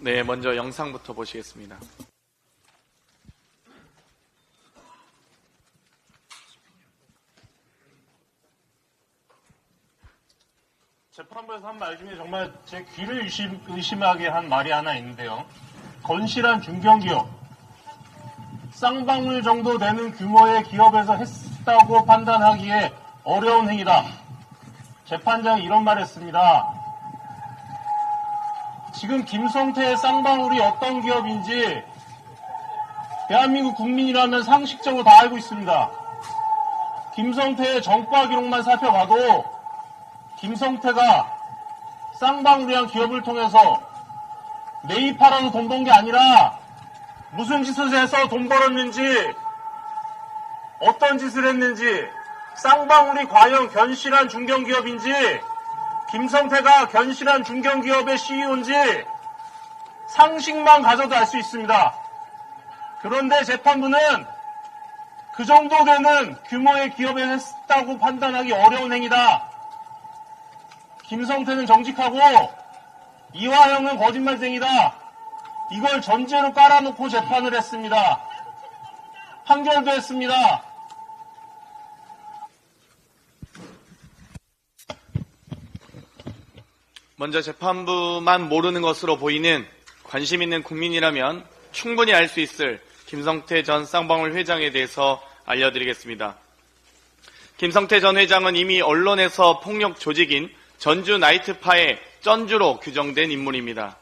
네, 먼저 영상부터 보시겠습니다. 재판부에서 한 말 중에 정말 제 귀를 의심하게 한 말이 하나 있는데요. 건실한 중견기업, 쌍방울 정도 되는 규모의 기업에서 했다고 판단하기에 어려운 행위다. 재판장이 이런 말 했습니다. 지금 김성태의 쌍방울이 어떤 기업인지 대한민국 국민이라면 상식적으로 다 알고 있습니다. 김성태의 정과 기록만 살펴봐도 김성태가 쌍방울이란 기업을 통해서 매입하라고 돈 번 게 아니라 무슨 짓을 해서 돈 벌었는지, 어떤 짓을 했는지, 쌍방울이 과연 견실한 중견기업인지, 김성태가 견실한 중견기업의 CEO인지 상식만 가져도 알 수 있습니다. 그런데 재판부는 그 정도 되는 규모의 기업에 했다고 판단하기 어려운 행위다. 김성태는 정직하고 이화영은 거짓말쟁이다. 이걸 전제로 깔아놓고 재판을 했습니다. 판결도 했습니다. 먼저 재판부만 모르는 것으로 보이는 관심 있는 국민이라면 충분히 알 수 있을 김성태 전 쌍방울 회장에 대해서 알려드리겠습니다. 김성태 전 회장은 이미 언론에서 폭력 조직인 전주 나이트파의 쩐주로 규정된 인물입니다.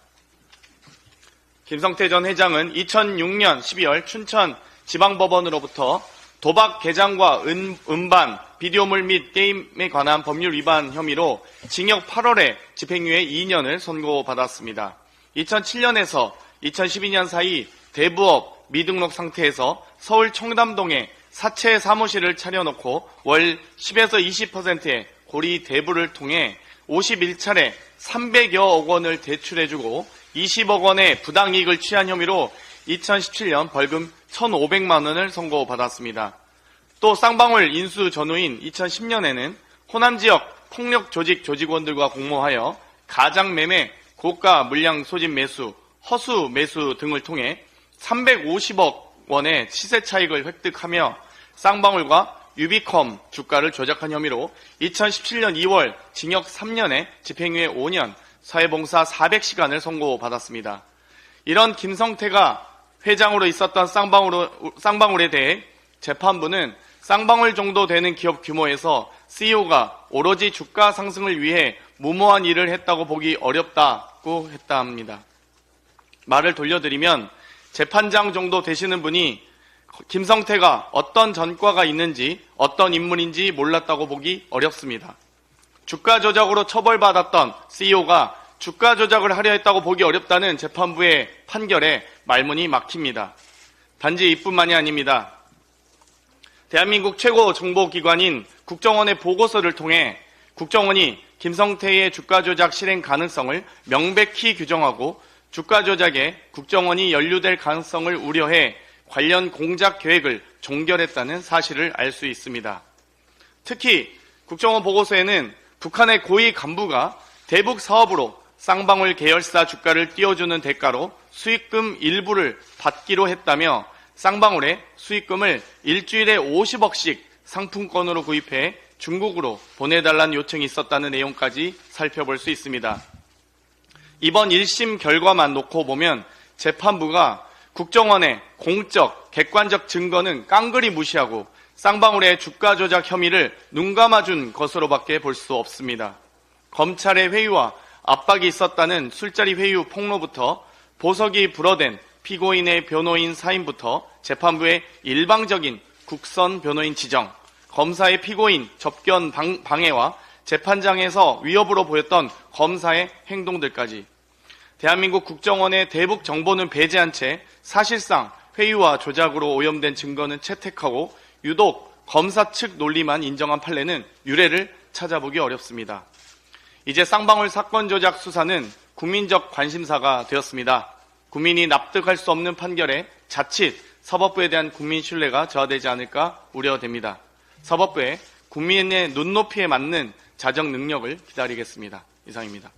김성태 전 회장은 2006년 12월 춘천 지방법원으로부터 도박 개장과 음반, 비디오물 및 게임에 관한 법률 위반 혐의로 징역 8월에 집행유예 2년을 선고받았습니다. 2007년에서 2012년 사이 대부업 미등록 상태에서 서울 청담동에 사채 사무실을 차려놓고 월 10에서 20%의 고리 대부를 통해 51차례 300여억 원을 대출해주고 20억 원의 부당이익을 취한 혐의로 2017년 벌금 1,500만 원을 선고받았습니다. 또 쌍방울 인수 전후인 2010년에는 호남 지역 폭력 조직 조직원들과 공모하여 가장 매매, 고가 물량 소진 매수, 허수 매수 등을 통해 350억 원의 시세 차익을 획득하며 쌍방울과 유비컴 주가를 조작한 혐의로 2017년 2월 징역 3년에 집행유예 5년, 사회봉사 400시간을 선고받았습니다. 이런 김성태가 회장으로 있었던 쌍방울에 대해 재판부는 쌍방울 정도 되는 기업 규모에서 CEO가 오로지 주가 상승을 위해 무모한 일을 했다고 보기 어렵다고 했다 합니다. 말을 돌려드리면 재판장 정도 되시는 분이 김성태가 어떤 전과가 있는지 어떤 인물인지 몰랐다고 보기 어렵습니다. 주가 조작으로 처벌받았던 CEO가 주가 조작을 하려 했다고 보기 어렵다는 재판부의 판결에 말문이 막힙니다. 단지 이뿐만이 아닙니다. 대한민국 최고 정보기관인 국정원의 보고서를 통해 국정원이 김성태의 주가 조작 실행 가능성을 명백히 규정하고 주가 조작에 국정원이 연루될 가능성을 우려해 관련 공작 계획을 종결했다는 사실을 알 수 있습니다. 특히 국정원 보고서에는 북한의 고위 간부가 대북 사업으로 쌍방울 계열사 주가를 띄워주는 대가로 수익금 일부를 받기로 했다며 쌍방울에 수익금을 일주일에 50억씩 상품권으로 구입해 중국으로 보내달라는 요청이 있었다는 내용까지 살펴볼 수 있습니다. 이번 1심 결과만 놓고 보면 재판부가 국정원의 공적, 객관적 증거는 깡그리 무시하고 쌍방울의 주가 조작 혐의를 눈감아준 것으로밖에 볼 수 없습니다. 검찰의 회유와 압박이 있었다는 술자리 회유 폭로부터 보석이 불어댄 피고인의 변호인 사임부터 재판부의 일방적인 국선 변호인 지정, 검사의 피고인 접견 방해와 재판장에서 위협으로 보였던 검사의 행동들까지 대한민국 국정원의 대북 정보는 배제한 채 사실상 회유와 조작으로 오염된 증거는 채택하고 유독 검사 측 논리만 인정한 판례는 유례를 찾아보기 어렵습니다. 이제 쌍방울 사건 조작 수사는 국민적 관심사가 되었습니다. 국민이 납득할 수 없는 판결에 자칫 사법부에 대한 국민 신뢰가 저하되지 않을까 우려됩니다. 사법부의 국민의 눈높이에 맞는 자정 능력을 기다리겠습니다. 이상입니다.